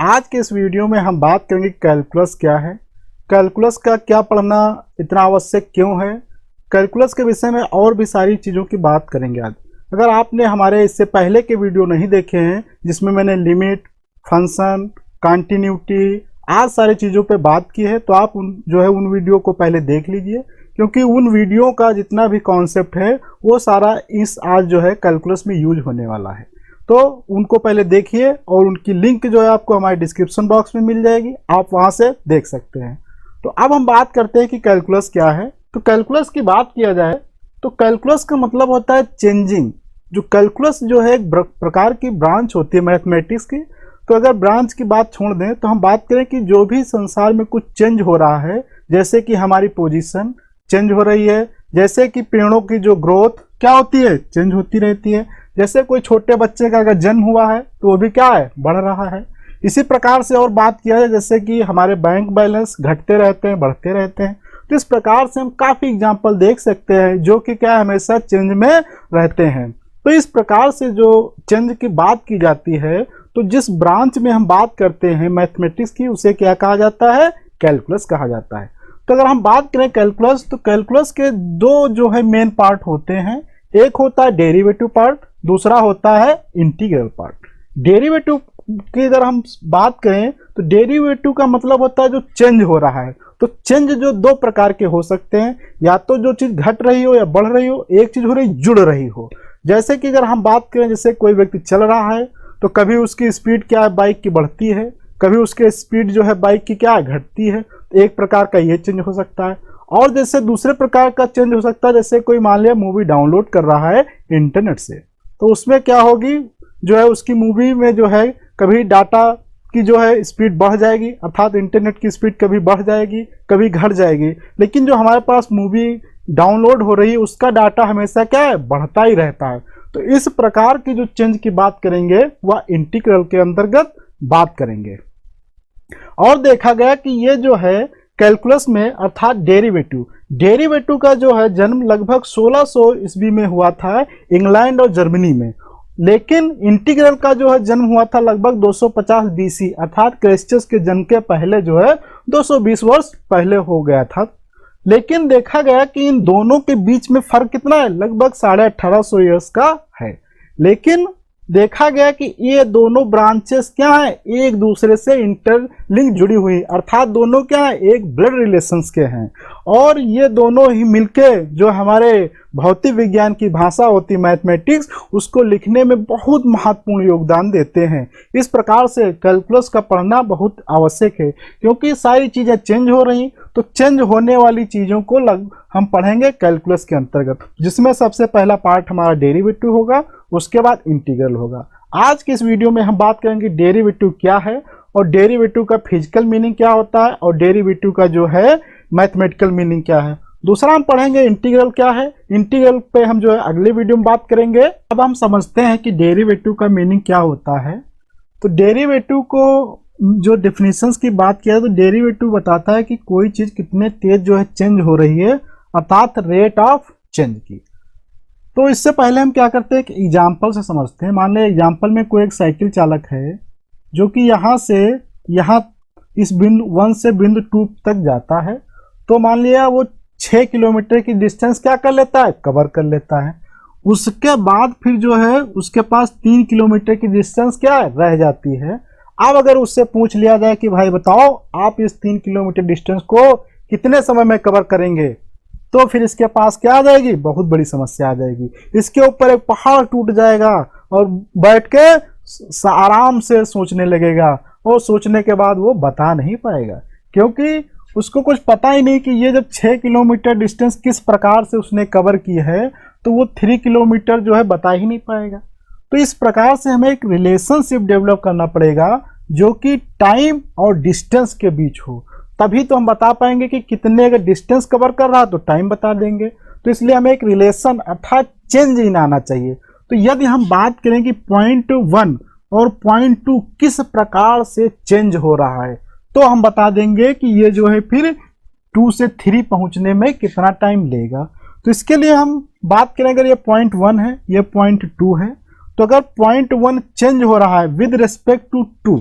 आज के इस वीडियो में हम बात करेंगे कैलकुलस क्या है, कैलकुलस का क्या पढ़ना इतना आवश्यक क्यों है, कैलकुलस के विषय में और भी सारी चीज़ों की बात करेंगे आज। अगर आपने हमारे इससे पहले के वीडियो नहीं देखे हैं जिसमें मैंने लिमिट, फंक्शन, कंटिन्यूटी आज सारी चीज़ों पे बात की है तो आप उन वीडियो को पहले देख लीजिए, क्योंकि उन वीडियो का जितना भी कॉन्सेप्ट है वो सारा इस आज जो है कैलकुलस में यूज होने वाला है। तो उनको पहले देखिए और उनकी लिंक जो है आपको हमारे डिस्क्रिप्शन बॉक्स में मिल जाएगी, आप वहां से देख सकते हैं। तो अब हम बात करते हैं कि कैलकुलस क्या है। तो कैलकुलस की बात किया जाए तो कैलकुलस का मतलब होता है चेंजिंग। जो कैलकुलस जो है एक प्रकार की ब्रांच होती है मैथमेटिक्स की। तो अगर ब्रांच की बात छोड़ दें तो हम बात करें कि जो भी संसार में कुछ चेंज हो रहा है, जैसे कि हमारी पोजीशन चेंज हो रही है, जैसे कि पेड़ों की जो ग्रोथ क्या होती है, चेंज होती रहती है, जैसे कोई छोटे बच्चे का अगर जन्म हुआ है तो वो भी क्या है, बढ़ रहा है। इसी प्रकार से और बात किया जाए जैसे कि हमारे बैंक बैलेंस घटते रहते हैं, बढ़ते रहते हैं। तो इस प्रकार से हम काफ़ी एग्जाम्पल देख सकते हैं जो कि क्या हमेशा चेंज में रहते हैं। तो इस प्रकार से जो चेंज की बात की जाती है, तो जिस ब्रांच में हम बात करते हैं मैथमेटिक्स की, उसे क्या कहा जाता है, कैलकुलस कहा जाता है। तो अगर हम बात करें कैलकुलस, तो कैलकुलस के दो जो है मेन पार्ट होते हैं। एक होता है डेरिवेटिव पार्ट, दूसरा होता है इंटीग्रल पार्ट। डेरिवेटिव की अगर हम बात करें तो डेरिवेटिव का मतलब होता है जो चेंज हो रहा है। तो चेंज जो दो प्रकार के हो सकते हैं, या तो जो चीज घट रही हो या बढ़ रही हो, एक चीज हो रही जुड़ रही हो। जैसे कि अगर हम बात करें, जैसे कोई व्यक्ति चल रहा है तो कभी उसकी स्पीड क्या है, बाइक की बढ़ती है, कभी उसके स्पीड जो है बाइक की क्या है, घटती है। तो एक प्रकार का ये चेंज हो सकता है। और जैसे दूसरे प्रकार का चेंज हो सकता है, जैसे कोई मान लिया मूवी डाउनलोड कर रहा है इंटरनेट से, तो उसमें क्या होगी, जो है उसकी मूवी में जो है कभी डाटा की जो है स्पीड बढ़ जाएगी, अर्थात इंटरनेट की स्पीड कभी बढ़ जाएगी कभी घट जाएगी, लेकिन जो हमारे पास मूवी डाउनलोड हो रही है उसका डाटा हमेशा क्या है, बढ़ता ही रहता है। तो इस प्रकार की जो चेंज की बात करेंगे वह इंटीग्रल के अंतर्गत बात करेंगे। और देखा गया कि ये जो है कैलकुलस में अर्थात डेरिवेटिव का जो है जन्म लगभग 1600 ईस्वी में हुआ था इंग्लैंड और जर्मनी में, लेकिन इंटीग्रल का जो है जन्म हुआ था लगभग 250 बीसी अर्थात क्राइस्टस के जन्म के पहले जो है 220 वर्ष पहले हो गया था। लेकिन देखा गया कि इन दोनों के बीच में फर्क कितना है, लगभग 1850 ईयर्स का है। लेकिन देखा गया कि ये दोनों ब्रांचेस क्या है, एक दूसरे से इंटरलिंक जुड़ी हुई, अर्थात दोनों क्या है, एक ब्लड रिलेशंस के हैं। और ये दोनों ही मिलके जो हमारे भौतिक विज्ञान की भाषा होती है मैथमेटिक्स, उसको लिखने में बहुत महत्वपूर्ण योगदान देते हैं। इस प्रकार से कैलकुलस का पढ़ना बहुत आवश्यक है, क्योंकि सारी चीज़ें चेंज हो रही, तो चेंज होने वाली चीज़ों को हम पढ़ेंगे कैलकुलस के अंतर्गत, जिसमें सबसे पहला पार्ट हमारा डेरिवेटिव होगा, उसके बाद इंटीग्रल होगा। आज के इस वीडियो में हम बात करेंगे डेरिवेटिव क्या है, और डेरिवेटिव का फिजिकल मीनिंग क्या होता है, और डेरिवेटिव का जो है मैथमेटिकल मीनिंग क्या है। दूसरा हम पढ़ेंगे इंटीग्रल क्या है। इंटीग्रल पे हम जो है अगले वीडियो में बात करेंगे। अब हम समझते हैं कि डेरिवेटिव का मीनिंग क्या होता है। तो डेरिवेटिव को जो डेफिनेशंस की बात किया तो डेरिवेटिव बताता है कि कोई चीज़ कितने तेज जो है चेंज हो रही है, अर्थात रेट ऑफ चेंज की। तो इससे पहले हम क्या करते हैं कि एग्जाम्पल से समझते हैं। मान लें एग्जाम्पल में कोई एक साइकिल चालक है जो कि यहाँ से यहाँ इस बिंदु 1 से बिंदु 2 तक जाता है। तो मान लिया वो 6 किलोमीटर की डिस्टेंस क्या कर लेता है, कवर कर लेता है। उसके बाद फिर जो है उसके पास 3 किलोमीटर की डिस्टेंस क्या है, रह जाती है। अब अगर उससे पूछ लिया जाए कि भाई बताओ आप इस 3 किलोमीटर डिस्टेंस को कितने समय में कवर करेंगे, तो फिर इसके पास क्या आ जाएगी, बहुत बड़ी समस्या आ जाएगी। इसके ऊपर एक पहाड़ टूट जाएगा और बैठ के आराम से सोचने लगेगा, और सोचने के बाद वो बता नहीं पाएगा, क्योंकि उसको कुछ पता ही नहीं कि ये जब 6 किलोमीटर डिस्टेंस किस प्रकार से उसने कवर की है, तो वो 3 किलोमीटर जो है बता ही नहीं पाएगा। तो इस प्रकार से हमें एक रिलेशनशिप डेवलप करना पड़ेगा जो कि टाइम और डिस्टेंस के बीच हो, तभी तो हम बता पाएंगे कि कितने अगर डिस्टेंस कवर कर रहा तो टाइम बता देंगे। तो इसलिए हमें एक रिलेशन अर्थात चेंज इन आना चाहिए। तो यदि हम बात करें कि पॉइंट 1 और पॉइंट 2 किस प्रकार से चेंज हो रहा है, तो हम बता देंगे कि ये जो है फिर 2 से 3 पहुंचने में कितना टाइम लेगा। तो इसके लिए हम बात करें, अगर ये पॉइंट 1 है, ये पॉइंट 2 है, तो अगर पॉइंट 1 चेंज हो रहा है विद रिस्पेक्ट टू 2,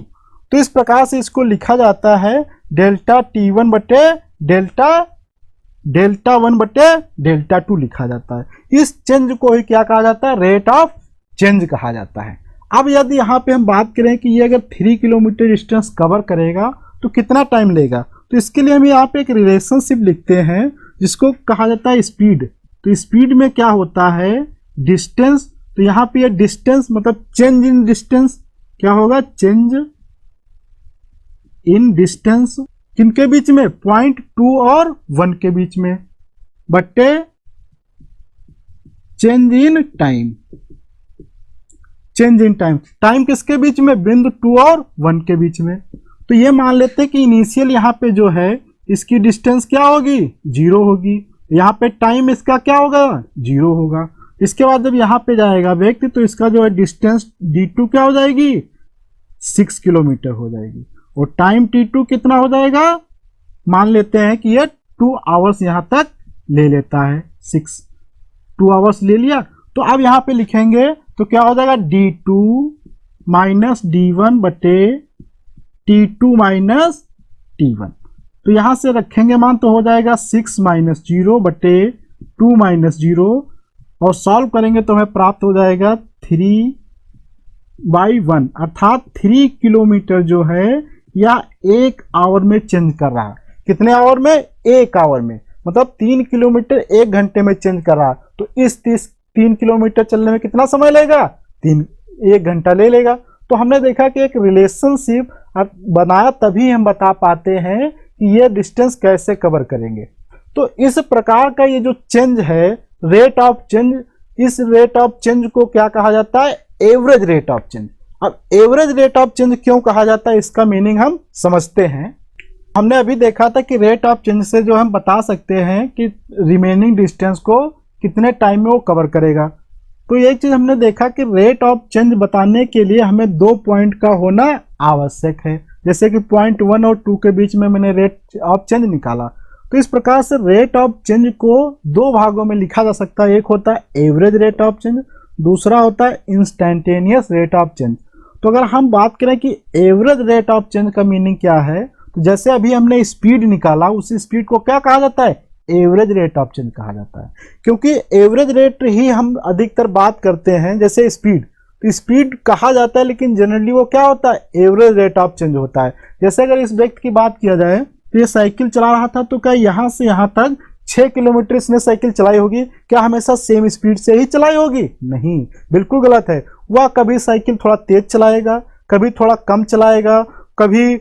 तो इस प्रकार से इसको लिखा जाता है डेल्टा T1 बटे डेल्टा 1 बटे डेल्टा 2 लिखा जाता है। इस चेंज को ही क्या कहा जाता है, रेट ऑफ चेंज कहा जाता है। अब यदि यहाँ पे हम बात करें कि ये अगर 3 किलोमीटर डिस्टेंस कवर करेगा तो कितना टाइम लेगा, तो इसके लिए हम यहाँ पे एक रिलेशनशिप लिखते हैं जिसको कहा जाता है स्पीड। तो स्पीड में क्या होता है, डिस्टेंस, तो यहाँ पे ये डिस्टेंस मतलब चेंज इन डिस्टेंस क्या होगा, चेंज इन डिस्टेंस किनके बीच में, पॉइंट 2 और 1 के बीच में, बटे change in time. Change in time, time किसके बीच में, बिंदु 2 और 1 के बीच में। तो ये मान लेते हैं कि इनिशियल यहाँ पे जो है इसकी डिस्टेंस क्या होगी, 0 होगी। यहाँ पे टाइम इसका क्या होगा, 0 होगा। इसके बाद जब यहाँ पे जाएगा व्यक्ति तो इसका जो है डिस्टेंस D2 क्या हो जाएगी, 6 किलोमीटर हो जाएगी। और टाइम T2 कितना हो जाएगा, मान लेते हैं कि ये 2 आवर्स यहाँ तक ले लेता है, 2 आवर्स ले लिया। तो अब यहाँ पे लिखेंगे तो क्या हो जाएगा, D2 माइनस D1 बटे T2 माइनस T1। तो यहाँ से रखेंगे मान तो हो जाएगा 6 माइनस 0 बटे 2 माइनस 0, और सॉल्व करेंगे तो हमें प्राप्त हो जाएगा 3/1, अर्थात 3 किलोमीटर जो है या 1 आवर में चेंज कर रहा है। कितने आवर में, 1 आवर में, मतलब 3 किलोमीटर 1 घंटे में चेंज कर रहा है। तो इस 3 किलोमीटर चलने में कितना समय लगेगा, 1 घंटा ले लेगा। तो हमने देखा कि एक रिलेशनशिप बनाया तभी हम बता पाते हैं कि ये डिस्टेंस कैसे कवर करेंगे। तो इस प्रकार का ये जो चेंज है, रेट ऑफ चेंज, इस रेट ऑफ चेंज को क्या कहा जाता है, एवरेज रेट ऑफ चेंज। अब एवरेज रेट ऑफ चेंज क्यों कहा जाता है, इसका मीनिंग हम समझते हैं। हमने अभी देखा था कि रेट ऑफ चेंज से जो हम बता सकते हैं कि रिमेनिंग डिस्टेंस को कितने टाइम में वो कवर करेगा। तो एक चीज हमने देखा कि रेट ऑफ चेंज बताने के लिए हमें 2 पॉइंट का होना आवश्यक है। जैसे कि पॉइंट 1 और 2 के बीच में मैंने रेट ऑफ चेंज निकाला। तो इस प्रकार से रेट ऑफ चेंज को 2 भागों में लिखा जा सकता है। एक होता है एवरेज रेट ऑफ चेंज, दूसरा होता है इंस्टेंटेनियस रेट ऑफ चेंज। तो अगर हम बात करें कि एवरेज रेट ऑफ चेंज का मीनिंग क्या है, तो जैसे अभी हमने स्पीड निकाला, उसी स्पीड को क्या कहा जाता है, एवरेज रेट ऑफ चेंज कहा जाता है। क्योंकि एवरेज रेट ही हम अधिकतर बात करते हैं। जैसे स्पीड, तो स्पीड कहा जाता है लेकिन जनरली वो क्या होता है, एवरेज रेट ऑफ चेंज होता है। जैसे अगर इस व्यक्ति की बात किया जाए तो ये साइकिल चला रहा था, तो क्या यहाँ से यहाँ तक 6 किलोमीटर इसने साइकिल चलाई होगी, क्या हमेशा सेम स्पीड से ही चलाई होगी, नहीं, बिल्कुल गलत है। वह कभी साइकिल थोड़ा तेज चलाएगा, कभी थोड़ा कम चलाएगा, कभी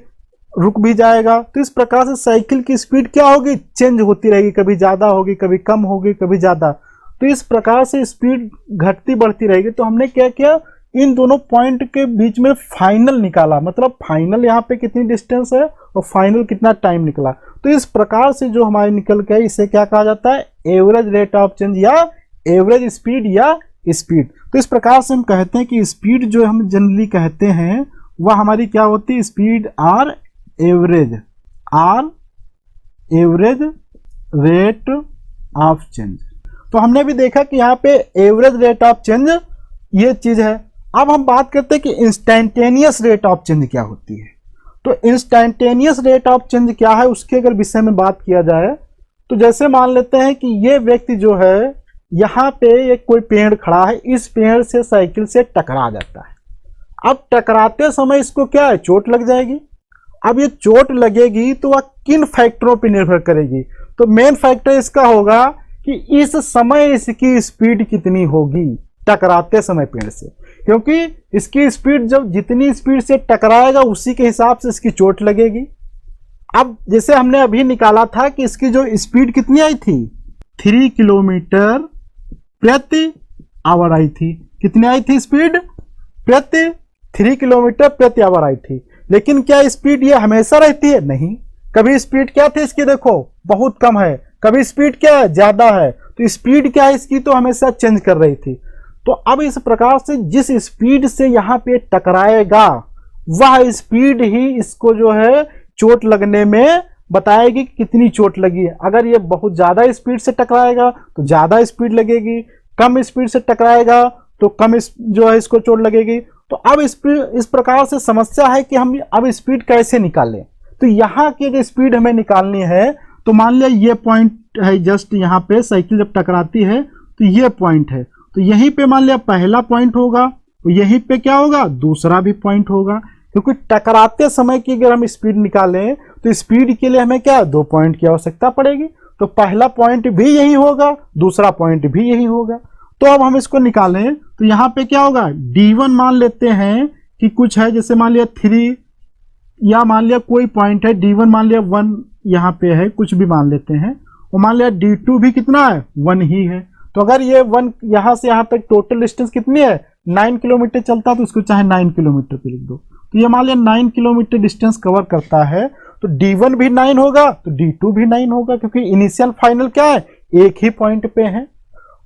रुक भी जाएगा। तो इस प्रकार से साइकिल की स्पीड क्या होगी, चेंज होती रहेगी, कभी ज्यादा होगी, कभी कम होगी, कभी ज्यादा। तो इस प्रकार से स्पीड घटती बढ़ती रहेगी। तो हमने क्या किया, इन दोनों पॉइंट के बीच में फाइनल निकाला, मतलब फाइनल यहाँ पे कितनी डिस्टेंस है और फाइनल कितना टाइम निकला। तो इस प्रकार से जो हमारे निकल के इसे क्या कहा जाता है, एवरेज रेट ऑफ चेंज या एवरेज स्पीड या स्पीड। तो इस प्रकार से हम कहते हैं कि स्पीड जो हम जनरली कहते हैं वह हमारी क्या होती है, speed or average rate of change. तो हमने भी देखा कि यहाँ पे एवरेज रेट ऑफ चेंज ये चीज है। अब हम बात करते हैं कि इंस्टेंटेनियस रेट ऑफ चेंज क्या होती है। तो इंस्टेंटेनियस रेट ऑफ चेंज क्या है, उसके अगर विषय में बात किया जाए तो जैसे मान लेते हैं कि ये व्यक्ति जो है यहाँ पे एक कोई पेड़ खड़ा है, इस पेड़ से साइकिल से टकरा जाता है। अब टकराते समय इसको क्या है, चोट लग जाएगी। अब ये चोट लगेगी तो वह किन फैक्टरों पर निर्भर करेगी, तो मेन फैक्टर इसका होगा कि इस समय इसकी स्पीड कितनी होगी टकराते समय पेड़ से, क्योंकि इसकी स्पीड जब जितनी स्पीड से टकराएगा उसी के हिसाब से इसकी चोट लगेगी। अब जैसे हमने अभी निकाला था कि इसकी जो स्पीड कितनी आई थी, 3 किलोमीटर प्रति आवर आई थी। कितनी आई थी स्पीड, 3 किलोमीटर प्रति आवर आई थी। लेकिन क्या स्पीड ये हमेशा रहती है, नहीं। कभी स्पीड क्या थी इसकी, देखो बहुत कम है, कभी स्पीड क्या है, ज्यादा है। तो स्पीड क्या है इसकी, तो हमेशा चेंज कर रही थी। तो अब इस प्रकार से जिस स्पीड से यहाँ पे टकराएगा वह स्पीड ही इसको जो है चोट लगने में बताएगी कि कितनी चोट लगी है। अगर ये बहुत ज्यादा स्पीड से टकराएगा तो ज्यादा स्पीड लगेगी, कम स्पीड से टकराएगा तो कम जो है इसको चोट लगेगी। तो अब इस प्रकार से समस्या है कि हम अब स्पीड कैसे निकालें। तो यहाँ की अगर स्पीड हमें निकालनी है तो मान लिया ये पॉइंट है, जस्ट यहाँ पे साइकिल जब टकराती है तो ये पॉइंट है, तो यहीं पे मान लिया पहला पॉइंट होगा, तो यहीं पे क्या होगा, दूसरा भी पॉइंट होगा। क्योंकि टकराते समय की अगर हम स्पीड निकालें तो स्पीड के लिए हमें क्या 2 पॉइंट की आवश्यकता पड़ेगी। तो पहला पॉइंट भी यही होगा, दूसरा पॉइंट भी यही होगा। तो अब हम इसको निकालें तो यहाँ पे क्या होगा, D1 मान लेते हैं कि कुछ है, जैसे मान लिया 3 या मान लिया कोई पॉइंट है, D1 मान लिया 1 यहाँ पे है, कुछ भी मान लेते हैं। और मान लिया D2 भी कितना है, 1 ही है। तो अगर ये 1 यहाँ से यहाँ तक टोटल डिस्टेंस कितनी है, 9 किलोमीटर चलता है, तो इसको चाहे 9 किलोमीटर पे लिख दो। तो ये मान लिया 9 किलोमीटर डिस्टेंस कवर करता है, तो D1 भी 9 होगा तो D2 भी 9 होगा, क्योंकि इनिशियल फाइनल क्या है, एक ही पॉइंट पे है।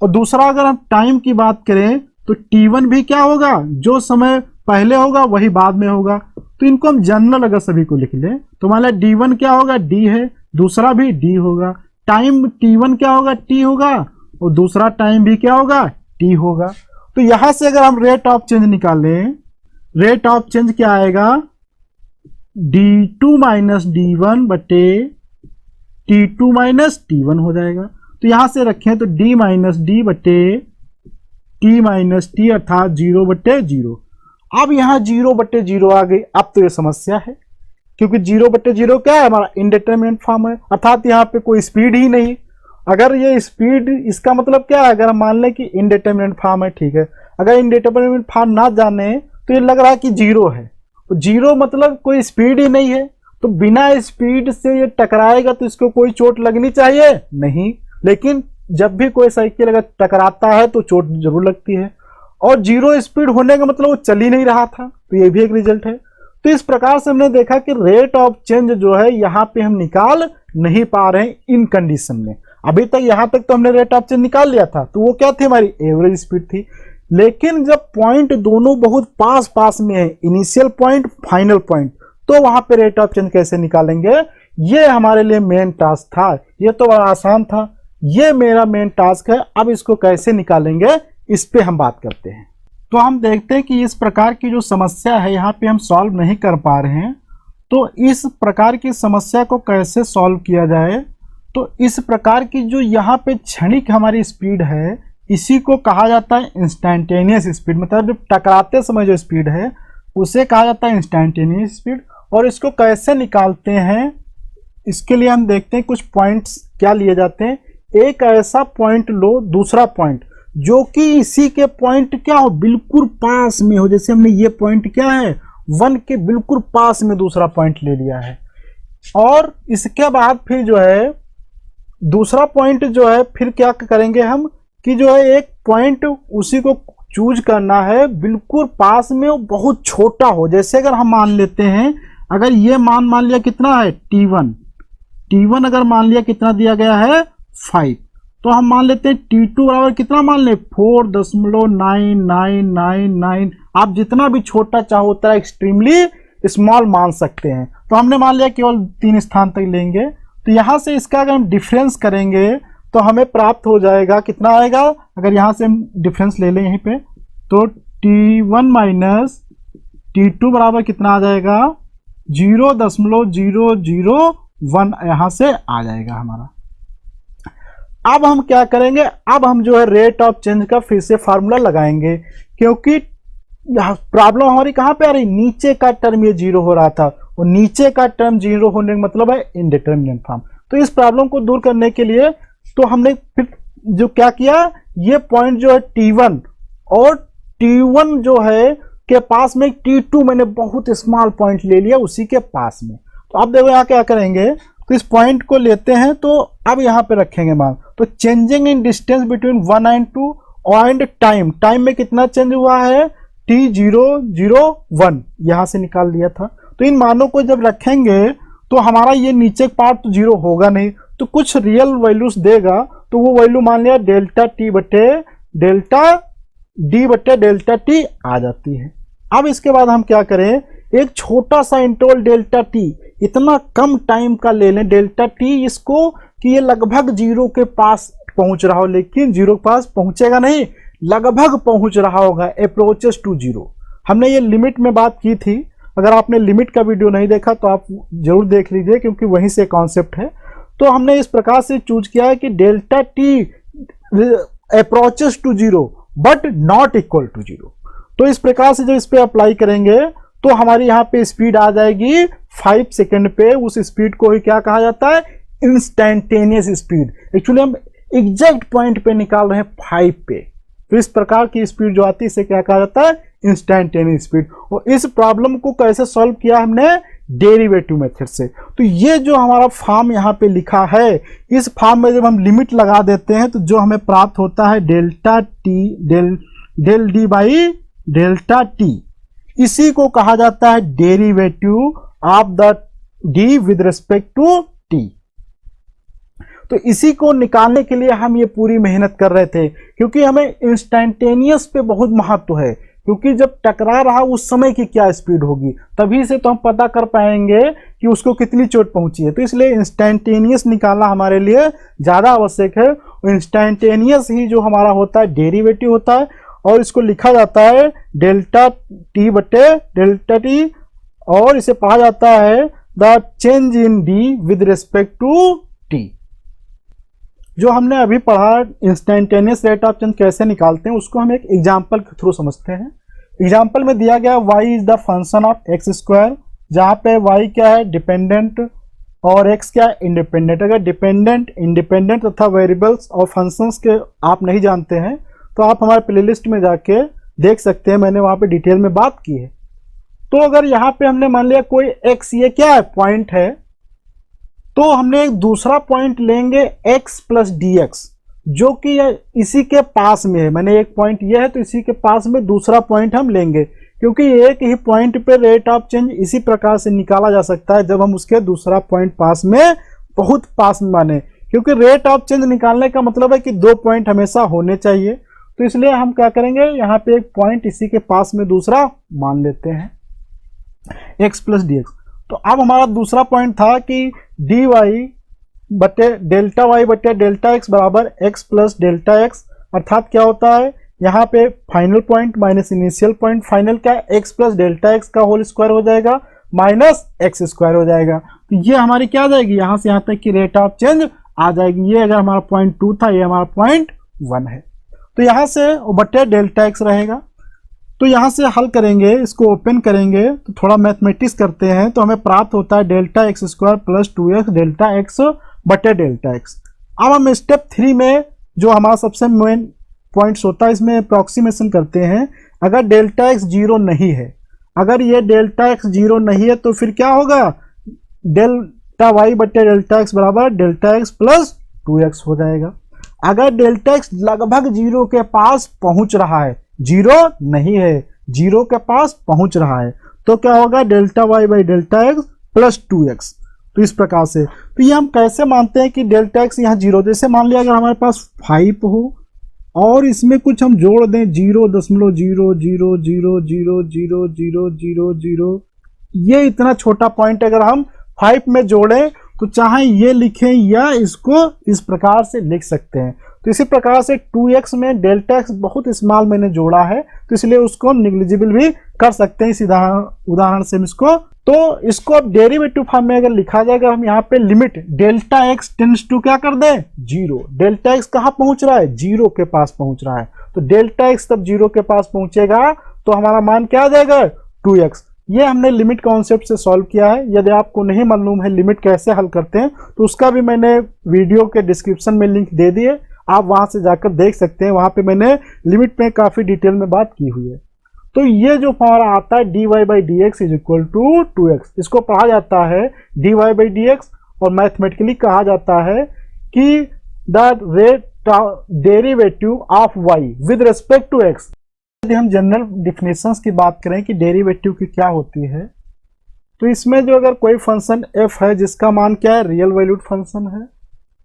और दूसरा अगर हम टाइम की बात करें तो T1 भी क्या होगा, जो समय पहले होगा वही बाद में होगा। तो इनको हम जनरल अगर सभी को लिख लें तो मान लिया D1 क्या होगा, D है, दूसरा भी D होगा। टाइम T1 क्या होगा, T होगा, और दूसरा टाइम भी क्या होगा, T होगा। तो यहां से अगर हम रेट ऑफ चेंज निकालें, रेट ऑफ चेंज क्या आएगा, D2 माइनस D1 बटे T2 माइनस T1 हो जाएगा। तो यहां से रखें तो D माइनस D बटे T माइनस T अर्थात 0 बटे 0। अब यहाँ 0 बटे 0 आ गई। अब तो ये समस्या है, क्योंकि 0 बटे 0 क्या है, हमारा इनडिटरमिनेट फॉर्म है, अर्थात यहाँ पे कोई स्पीड ही नहीं। अगर ये स्पीड, इसका मतलब क्या है, अगर हम मान लें कि इनडिटरमिनेट फॉर्म है, ठीक है, अगर इनडिटरमिनेट फॉर्म ना जाने तो ये लग रहा है कि 0 है, तो 0 मतलब कोई स्पीड ही नहीं है। तो बिना स्पीड से ये टकराएगा तो इसको कोई चोट लगनी चाहिए नहीं, लेकिन जब भी कोई साइकिल अगर टकराता है तो चोट जरूर लगती है। और 0 स्पीड होने का मतलब वो चल ही नहीं रहा था, तो ये भी एक रिजल्ट है। तो इस प्रकार से हमने देखा कि रेट ऑफ चेंज जो है यहाँ पे हम निकाल नहीं पा रहे हैं इन कंडीशन में। अभी तक यहाँ तक तो हमने रेट ऑफ चेंज निकाल लिया था, तो वो क्या थी, हमारी एवरेज स्पीड थी। लेकिन जब पॉइंट दोनों बहुत पास पास में है, इनिशियल पॉइंट फाइनल पॉइंट, तो वहां पे रेट ऑफ चेंज कैसे निकालेंगे, ये हमारे लिए मेन टास्क था। ये तो बड़ा आसान था, ये मेरा मेन टास्क है। अब इसको कैसे निकालेंगे इस पे हम बात करते हैं। तो हम देखते हैं कि इस प्रकार की जो समस्या है यहाँ पे हम सॉल्व नहीं कर पा रहे हैं, तो इस प्रकार की समस्या को कैसे सॉल्व किया जाए। तो इस प्रकार की जो यहाँ पे क्षणिक हमारी स्पीड है, इसी को कहा जाता है इंस्टैंटेनियस स्पीड। मतलब जब टकराते समय जो स्पीड है उसे कहा जाता है इंस्टैंटेनियस स्पीड। और इसको कैसे निकालते हैं, इसके लिए हम देखते हैं कुछ पॉइंट्स क्या लिए जाते हैं। एक ऐसा पॉइंट लो, दूसरा पॉइंट जो कि इसी के पॉइंट क्या हो, बिल्कुल पास में हो। जैसे हमने ये पॉइंट क्या है, 1 के बिल्कुल पास में दूसरा पॉइंट ले लिया है। और इसके बाद फिर जो है दूसरा पॉइंट जो है, फिर क्या करेंगे हम कि जो है एक पॉइंट उसी को चूज करना है बिल्कुल पास में हो, बहुत छोटा हो। जैसे अगर हम मान लेते हैं, अगर ये मान लिया कितना है, T1 अगर मान लिया कितना दिया गया है 5, तो हम मान लेते हैं T2 बराबर कितना मान ले 4.9999। आप जितना भी छोटा चाहो उतना एक्सट्रीमली स्मॉल मान सकते हैं। तो हमने मान लिया केवल 3 स्थान तक लेंगे। तो यहां से इसका अगर हम डिफरेंस करेंगे तो हमें प्राप्त हो जाएगा, कितना आएगा, अगर यहां से हम डिफरेंस ले लें यहीं पे, तो T1 माइनस T2 बराबर कितना आ जाएगा, 0.001 यहां से आ जाएगा हमारा। अब हम क्या करेंगे, अब हम जो है रेट ऑफ चेंज का फिर से फार्मूला लगाएंगे, क्योंकि प्रॉब्लम हमारी कहां पे आ रही, नीचे का टर्म ये 0 हो रहा था, और नीचे का टर्म 0 होने का मतलब है इनडिटरमिनेट फॉर्म। तो इस प्रॉब्लम को दूर करने के लिए तो हमने फिर जो क्या किया, ये पॉइंट जो है T1 और T1 जो है के पास में T2 मैंने बहुत स्मॉल पॉइंट ले लिया उसी के पास में। तो अब देखो यहाँ क्या करेंगे, तो इस पॉइंट को लेते हैं, तो अब यहाँ पे रखेंगे मान, तो changing in distance between 1 and 2 and time में कितना चेंज हुआ है, T001 यहां से निकाल लिया था। तो इन मानों को जब रखेंगे तो हमारा ये नीचे पार्ट तो 0 होगा नहीं, तो कुछ रियल वैल्यूज देगा। तो वो वैल्यू मान लिया डेल्टा डी बटे डेल्टा टी आ जाती है। अब इसके बाद हम क्या करें, एक छोटा सा इंटरवल डेल्टा टी, इतना कम टाइम का ले लें डेल्टा टी इसको कि ये लगभग 0 के पास पहुंच रहा हो, लेकिन 0 के पास पहुंचेगा नहीं, लगभग पहुंच रहा होगा, अप्रोचेस टू 0। हमने ये लिमिट में बात की थी। अगर आपने लिमिट का वीडियो नहीं देखा तो आप जरूर देख लीजिए, क्योंकि वहीं से कॉन्सेप्ट है। तो हमने इस प्रकार से चूज किया है कि delta t approaches to zero but not equal to zero. तो इस प्रकार से जब इस पे अप्लाई करेंगे तो हमारी यहाँ पे स्पीड आ जाएगी 5 सेकंड पे। उस स्पीड को ही क्या कहा जाता है, इंस्टेंटेनियस स्पीड। एक्चुअली हम एग्जैक्ट पॉइंट पे निकाल रहे हैं 5 पे, तो इस प्रकार की स्पीड जो आती है इसे क्या कहा जाता है, इंस्टेंटेनियस स्पीड। और इस प्रॉब्लम को कैसे सॉल्व किया हमने, डेरिवेटिव मेथड से। तो ये जो हमारा फॉर्म यहाँ पे लिखा है, इस फॉर्म में जब हम लिमिट लगा देते हैं तो जो हमें प्राप्त होता है delta t del d by delta t, इसी को कहा जाता है derivative of the d with respect to t. तो इसी को निकालने के लिए हम ये पूरी मेहनत कर रहे थे, क्योंकि हमें इंस्टेंटेनियस पे बहुत महत्व है, क्योंकि जब टकरा रहा उस समय की क्या स्पीड होगी, तभी से तो हम पता कर पाएंगे कि उसको कितनी चोट पहुंची है। तो इसलिए इंस्टेंटेनियस निकालना हमारे लिए ज़्यादा आवश्यक है। इंस्टेंटेनियस ही जो हमारा होता है डेरिवेटिव होता है, और इसको लिखा जाता है डेल्टा टी बटे डेल्टा टी, और इसे पढ़ा जाता है the change in d with respect to t. जो हमने अभी पढ़ा इंस्टेंटेनियस रेट ऑफ चेंज कैसे निकालते हैं, उसको हम एक एग्जांपल के थ्रू समझते हैं। एग्जांपल में दिया गया y is the function of x square, जहाँ पे y क्या है, डिपेंडेंट, और x क्या है, इंडिपेंडेंट। अगर डिपेंडेंट, इंडिपेंडेंट तथा वेरिएबल्स और फंक्शंस के आप नहीं जानते हैं तो आप हमारे प्लेलिस्ट में जाके देख सकते हैं, मैंने वहाँ पे डिटेल में बात की है। तो अगर यहाँ पे हमने मान लिया कोई x, ये क्या है, पॉइंट है, तो हमने एक दूसरा पॉइंट लेंगे x प्लस डी एक्स, जो कि इसी के पास में है। मैंने एक पॉइंट ये है तो इसी के पास में दूसरा पॉइंट हम लेंगे, क्योंकि एक ही पॉइंट पे रेट ऑफ चेंज इसी प्रकार से निकाला जा सकता है जब हम उसके दूसरा पॉइंट पास में, बहुत पास में माने, क्योंकि रेट ऑफ चेंज निकालने का मतलब है कि 2 पॉइंट हमेशा होने चाहिए। तो इसलिए हम क्या करेंगे, यहाँ पे एक पॉइंट इसी के पास में दूसरा मान लेते हैं x प्लस डी एक्स। तो अब हमारा दूसरा पॉइंट था कि डी वाई बटे डेल्टा वाई बटे डेल्टा एक्स बराबर एक्स प्लस डेल्टा एक्स, अर्थात क्या होता है, यहाँ पे final point minus initial point, final क्या है, एक्स प्लस डेल्टा एक्स का होल स्क्वायर हो जाएगा माइनस एक्स स्क्वायर हो जाएगा। तो ये हमारी क्या आ जाएगी, यहाँ से यहाँ तक की रेट ऑफ चेंज आ जाएगी। ये अगर हमारा पॉइंट 2 था, ये हमारा पॉइंट 1 है। तो यहाँ से बटे डेल्टा एक्स रहेगा। तो यहाँ से हल करेंगे, इसको ओपन करेंगे तो थोड़ा मैथमेटिक्स करते हैं, तो हमें प्राप्त होता है delta x square plus 2x delta x बटे डेल्टा एक्स। अब हम स्टेप 3 में जो हमारा सबसे मेन पॉइंट्स होता है, इसमें अप्रॉक्सीमेशन करते हैं। अगर डेल्टा एक्स 0 नहीं है, अगर ये डेल्टा एक्स 0 नहीं है, तो फिर क्या होगा, डेल्टा वाई बटे डेल्टा एक्स बराबर डेल्टा एक्स प्लस 2x हो जाएगा। अगर डेल्टा एक्स लगभग 0 के पास पहुंच रहा है, 0 नहीं है, 0 के पास पहुंच रहा है, तो क्या होगा, delta y by delta x plus 2x। तो इस प्रकार से, तो ये हम कैसे मानते हैं कि डेल्टा एक्स यहाँ 0, जैसे मान लिया अगर हमारे पास 5 हो और इसमें कुछ हम जोड़ दें 0.000000000, ये इतना छोटा पॉइंट अगर हम 5 में जोड़ें तो चाहे ये लिखें या इसको इस प्रकार से लिख सकते हैं। तो इसी प्रकार से 2x में डेल्टा एक्स बहुत स्मॉल मैंने जोड़ा है, तो इसलिए उसको निग्लिजिबल भी कर सकते हैं इस उदाहरण से हम इसको। तो इसको अब डेरिवेटिव फॉर्म में अगर लिखा जाएगा, हम यहाँ पे limit delta x tends to क्या कर दें, 0। डेल्टा एक्स कहाँ पहुंच रहा है, 0 के पास पहुंच रहा है, तो डेल्टा एक्स तब 0 के पास पहुंचेगा तो हमारा मान क्या आ जाएगा, 2x। ये हमने लिमिट कॉन्सेप्ट से सॉल्व किया है। यदि आपको नहीं मालूम है लिमिट कैसे हल करते हैं, तो उसका भी मैंने वीडियो के डिस्क्रिप्शन में लिंक दे दिए, आप वहां से जाकर देख सकते हैं। वहां पे मैंने लिमिट में काफी डिटेल में बात की हुई है। तो ये जो फॉर्मूला आता है dy by d x is equal to 2x, इसको पढ़ा जाता है dy बाई डी एक्स, और मैथमेटिकली कहा जाता है कि the rate derivative of y with respect to x। यदि हम जनरल डिफिनेशंस की बात करें कि डेरिवेटिव की क्या होती है, तो इसमें जो अगर कोई फंक्शन f है जिसका मान क्या है, रियल वैल्यूड फंक्शन है,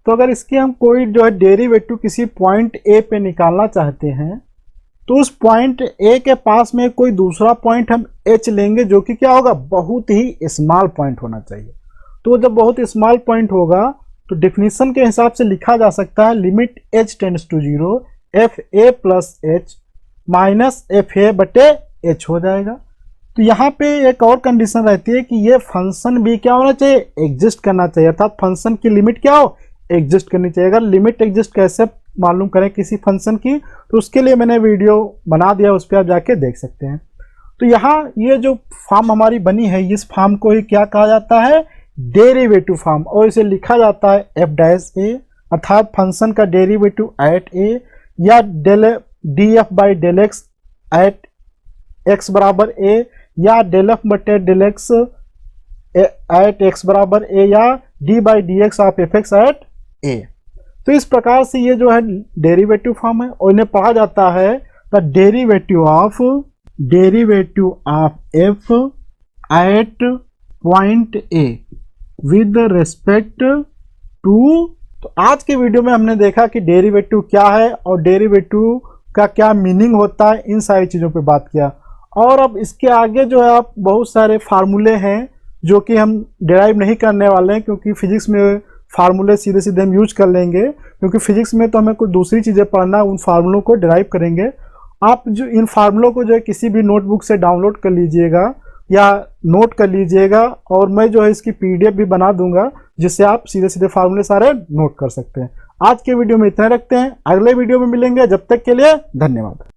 तो अगर इसकी हम कोई जो है डेरिवेटिव किसी पॉइंट a पे निकालना चाहते हैं, तो उस पॉइंट a के पास में कोई दूसरा पॉइंट हम h लेंगे, जो कि क्या होगा, बहुत ही स्मॉल पॉइंट होना चाहिए। तो जब बहुत स्मॉल पॉइंट होगा तो डेफिनेशन के हिसाब से लिखा जा सकता है limit h tends to 0 f a plus h minus f a बटे h हो जाएगा। तो यहाँ पे एक और कंडीशन रहती है कि ये फंक्शन भी क्या होना चाहिए, एग्जिस्ट करना चाहिए, अर्थात फंक्शन की लिमिट क्या हो, एग्जिस्ट करनी चाहिए। अगर लिमिट एग्जिस्ट कैसे मालूम करें किसी फंक्शन की, तो उसके लिए मैंने वीडियो बना दिया, उस पर आप जाके देख सकते हैं। तो यहाँ ये जो फॉर्म हमारी बनी है, इस फॉर्म को ही क्या कहा जाता है, डेरिवेटिव फॉर्म, और इसे लिखा जाता है एफ डैश ए, अर्थात फंक्शन का डेरिवेटिव एट ए, या d f by del x at x बराबर ए, या डेल एफ बटे डेल एक्स एट एक्स बराबर ए, या d by d x of f x at a. तो इस प्रकार से ये जो है डेरिवेटिव फॉर्म है, और इन्हें पढ़ा जाता है the derivative of f at point a with respect to. तो आज के वीडियो में हमने देखा कि डेरिवेटिव क्या है और डेरिवेटिव का क्या मीनिंग होता है, इन सारी चीज़ों पे बात किया। और अब इसके आगे जो है आप बहुत सारे फार्मूले हैं जो कि हम डिराइव नहीं करने वाले हैं, क्योंकि फिजिक्स में फार्मूले सीधे सीधे हम यूज कर लेंगे, क्योंकि फिजिक्स में तो हमें कुछ दूसरी चीज़ें पढ़ना है, उन फार्मूलों को डिराइव करेंगे। आप जो इन फार्मूलों को जो है किसी भी नोटबुक से डाउनलोड कर लीजिएगा या नोट कर लीजिएगा, और मैं जो है इसकी पीडीएफ भी बना दूंगा, जिससे आप सीधे सीधे फार्मूले सारे नोट कर सकते हैं। आज के वीडियो में इतना रखते हैं, अगले वीडियो में मिलेंगे, जब तक के लिए धन्यवाद।